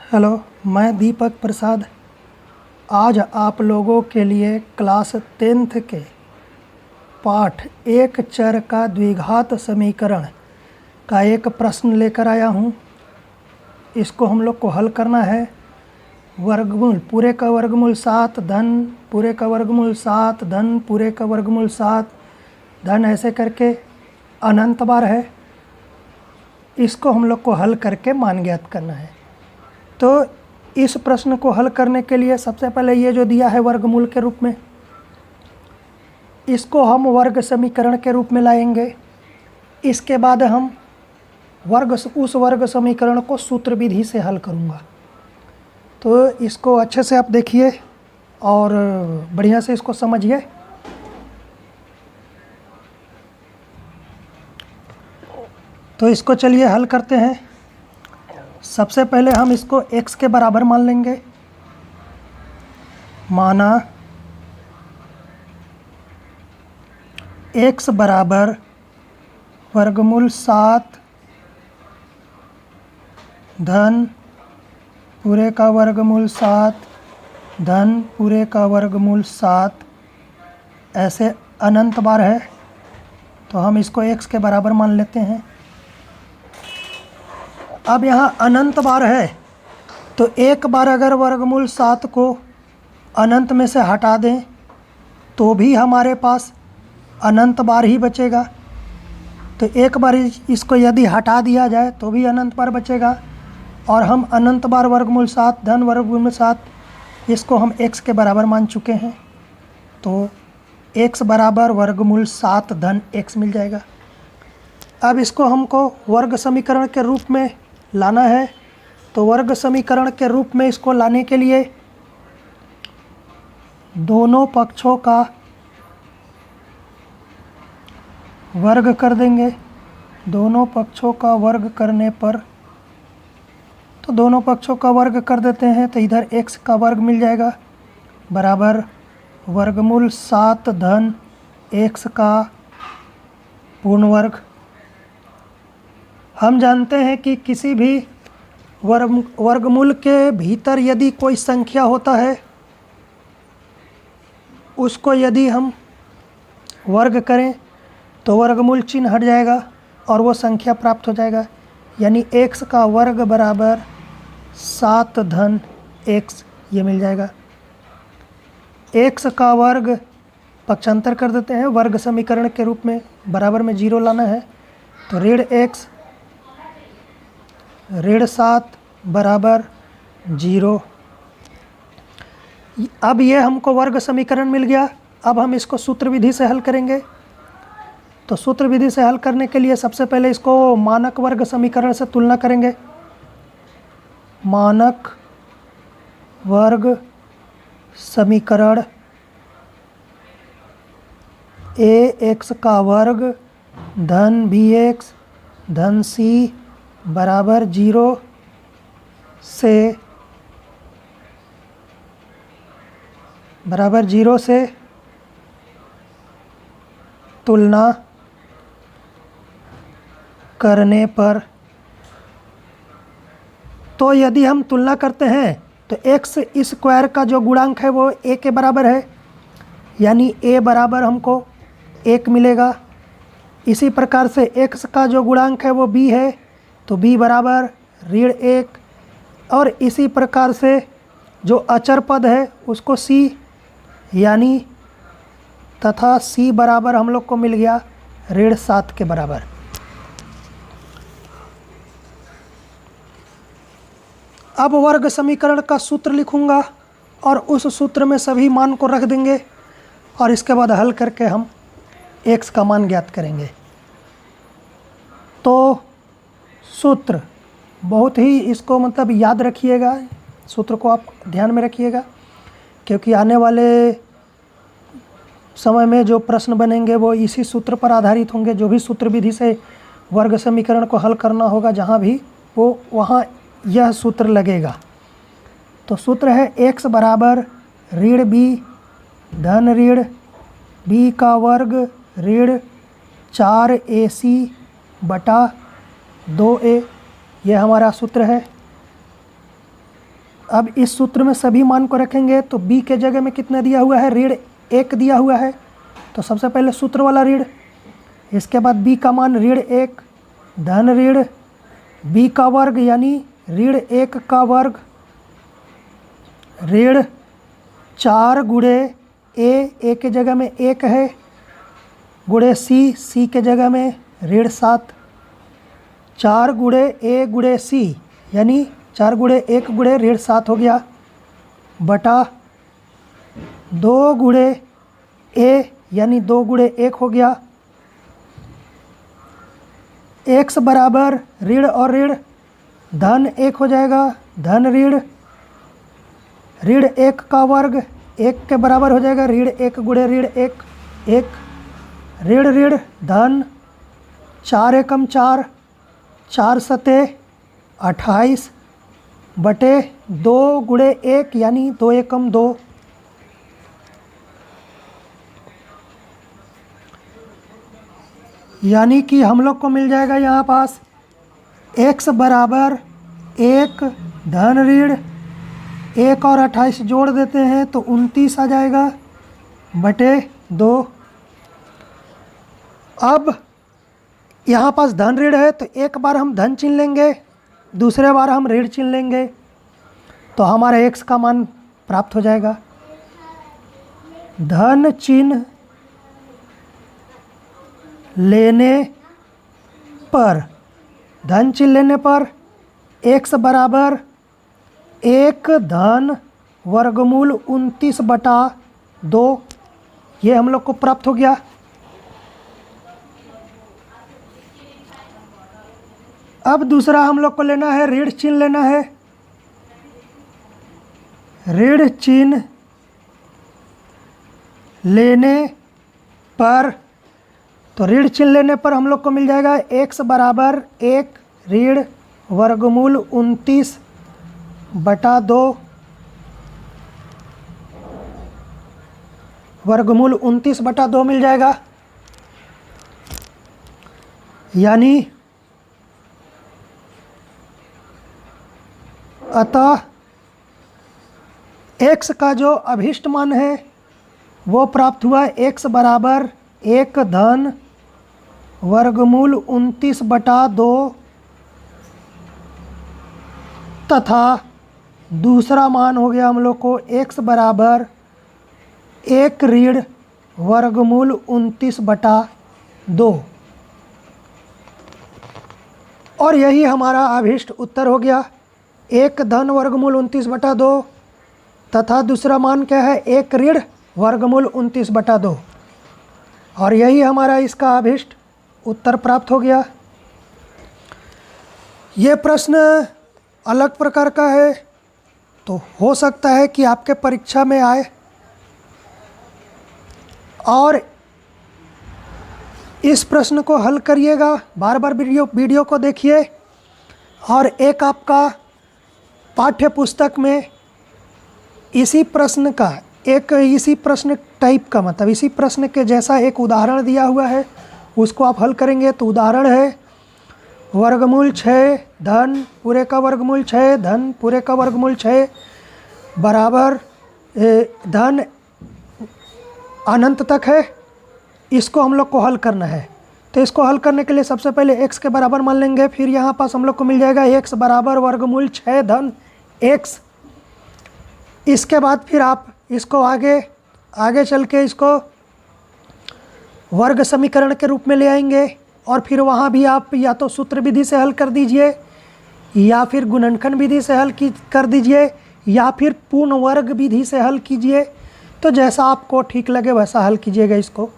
Hello, मैं दीपक प्रसाद आज आप लोगों के लिए क्लास 10th के पाठ एक चर का द्विघात समीकरण का एक प्रश्न लेकर आया हूँ। इसको हम लोग को हल करना है। वर्गमूल पूरे का वर्गमूल 7 धन पूरे का वर्गमूल 7 धन पूरे का वर्गमूल 7 धन ऐसे करके अनंत बार है। इसको हम लोग को हल करके मान ज्ञात करना है। तो इस प्रश्न को हल करने के लिए सबसे पहले ये जो दिया है वर्गमूल के रूप में, इसको हम वर्ग समीकरण के रूप में लाएंगे। इसके बाद हम उस वर्ग समीकरण को सूत्र विधि से हल करूँगा। तो इसको अच्छे से आप देखिए और बढ़िया से इसको समझिए। तो इसको चलिए हल करते हैं। सबसे पहले हम इसको x के बराबर मान लेंगे। माना x बराबर वर्गमूल 7 धन पूरे का वर्गमूल 7 धन पूरे का वर्गमूल 7 ऐसे अनंत बार है। तो हम इसको x के बराबर मान लेते हैं। अब यहाँ अनंत बार है तो एक बार अगर वर्गमूल 7 को अनंत में से हटा दें तो भी हमारे पास अनंत बार ही बचेगा। तो एक बार इसको यदि हटा दिया जाए तो भी अनंत बार बचेगा। और हम अनंत बार वर्गमूल 7 धन वर्गमूल 7 इसको हम x के बराबर मान चुके हैं। तो x बराबर वर्गमूल 7 धन x मिल जाएगा। अब इसको हमको वर्ग समीकरण के रूप में लाना है। तो वर्ग समीकरण के रूप में इसको लाने के लिए दोनों पक्षों का वर्ग कर देंगे। दोनों पक्षों का वर्ग करने पर तो दोनों पक्षों का वर्ग कर देते हैं तो इधर x का वर्ग मिल जाएगा बराबर वर्गमूल 7 धन x का पूर्ण वर्ग। हम जानते हैं कि किसी भी वर्गमूल के भीतर यदि कोई संख्या होता है उसको यदि हम वर्ग करें तो वर्गमूल चिन्ह हट जाएगा और वो संख्या प्राप्त हो जाएगा। यानी x का वर्ग बराबर 7 धन x ये मिल जाएगा। x का वर्ग पक्षांतर कर देते हैं वर्ग समीकरण के रूप में, बराबर में 0 लाना है। तो ऋण x ऋण 7 बराबर 0। अब ये हमको वर्ग समीकरण मिल गया। अब हम इसको सूत्र विधि से हल करेंगे। तो सूत्र विधि से हल करने के लिए सबसे पहले इसको मानक वर्ग समीकरण से तुलना करेंगे। मानक वर्ग समीकरण ax का वर्ग धन bx धन c बराबर 0 से तुलना करने पर, तो यदि हम तुलना करते हैं तो x स्क्वायर का जो गुणांक है वो a के बराबर है। यानी a बराबर हमको 1 मिलेगा। इसी प्रकार से x का जो गुणांक है वो b है तो b बराबर ऋण 1। और इसी प्रकार से जो अचर पद है उसको c यानी तथा c बराबर हम लोग को मिल गया ऋण 7 के बराबर। अब वर्ग समीकरण का सूत्र लिखूंगा और उस सूत्र में सभी मान को रख देंगे और इसके बाद हल करके हम x का मान ज्ञात करेंगे। तो सूत्र बहुत ही इसको मतलब याद रखिएगा, सूत्र को आप ध्यान में रखिएगा क्योंकि आने वाले समय में जो प्रश्न बनेंगे वो इसी सूत्र पर आधारित होंगे। जो भी सूत्र विधि से वर्ग समीकरण को हल करना होगा जहाँ भी वो वहाँ यह सूत्र लगेगा। तो सूत्र है x बराबर ऋण b धन ऋण b का वर्ग ऋण 4ac बटा 2a, यह हमारा सूत्र है। अब इस सूत्र में सभी मान को रखेंगे तो b के जगह में कितना दिया हुआ है, ऋण 1 दिया हुआ है। तो सबसे पहले सूत्र वाला ऋण, इसके बाद b का मान ऋण 1 धन ऋण b का वर्ग यानी ऋण 1 का वर्ग ऋण 4 गुणे a के जगह में 1 है गुणे c के जगह में ऋण 7, 4 गुणे a गुणे c यानी 4 गुणे 1 गुणे ऋण 7 हो गया बटा 2 गुणे a यानी 2 गुणे 1 हो गया। x बराबर ऋण और ऋण धन 1 हो जाएगा, धन ऋण 1 का वर्ग 1 के बराबर हो जाएगा ऋण 1 गुणे ऋण 1 1 ऋण धन 4 एकम 4 4 सते 28 बटे 2 गुणे 1 यानी 2 एकम 2। यानी कि हम लोग को मिल जाएगा यहाँ पास x बराबर 1 धन ऋण 1 और 28 जोड़ देते हैं तो 29 आ जाएगा बटे 2। अब यहाँ पास धन ऋण है तो एक बार हम धन चिन्ह लेंगे, दूसरे बार हम ऋण चिन्ह लेंगे तो हमारा x का मान प्राप्त हो जाएगा। धन चिन्ह लेने पर, धन चिन्ह लेने पर x बराबर 1 धन वर्गमूल 29 बटा 2 ये हम लोग को प्राप्त हो गया। अब दूसरा हम लोग को लेना है ऋण चिन्ह लेना है। ऋण चिन्ह लेने पर, तो ऋण चिन्ह लेने पर हम लोग को मिल जाएगा x बराबर 1 ऋण वर्गमूल 29 बटा 2 वर्गमूल 29 बटा 2 मिल जाएगा। यानी अतः x का जो अभिष्ट मान है वो प्राप्त हुआ x बराबर 1 धन वर्गमूल 29 बटा 2 तथा दूसरा मान हो गया हम लोग को x बराबर 1 ऋण वर्गमूल 29 बटा 2 और यही हमारा अभिष्ट उत्तर हो गया। 1 धन वर्गमूल 29 बटा 2 तथा दूसरा मान क्या है 1 ऋण वर्गमूल 29 बटा 2 और यही हमारा इसका अभिष्ट उत्तर प्राप्त हो गया। ये प्रश्न अलग प्रकार का है तो हो सकता है कि आपके परीक्षा में आए और इस प्रश्न को हल करिएगा, बार बार वीडियो को देखिए और एक आपका पाठ्य पुस्तक में इसी प्रश्न का इसी प्रश्न टाइप का मतलब इसी प्रश्न के जैसा एक उदाहरण दिया हुआ है, उसको आप हल करेंगे। तो उदाहरण है वर्गमूल 6 धन पूरे का वर्गमूल 6 धन पूरे का वर्गमूल 6 बराबर धन अनंत तक है। इसको हम लोग को हल करना है। तो इसको हल करने के लिए सबसे पहले x के बराबर मान लेंगे, फिर यहाँ पास हम लोग को मिल जाएगा x बराबर वर्गमूल 6 धन x। इसके बाद फिर आप इसको आगे चल के इसको वर्ग समीकरण के रूप में ले आएंगे और फिर वहाँ भी आप या तो सूत्र विधि से हल कर दीजिए या फिर गुणनखंड विधि से हल कर दीजिए या फिर पूर्ण वर्ग विधि से हल कीजिए। तो जैसा आपको ठीक लगे वैसा हल कीजिएगा इसको।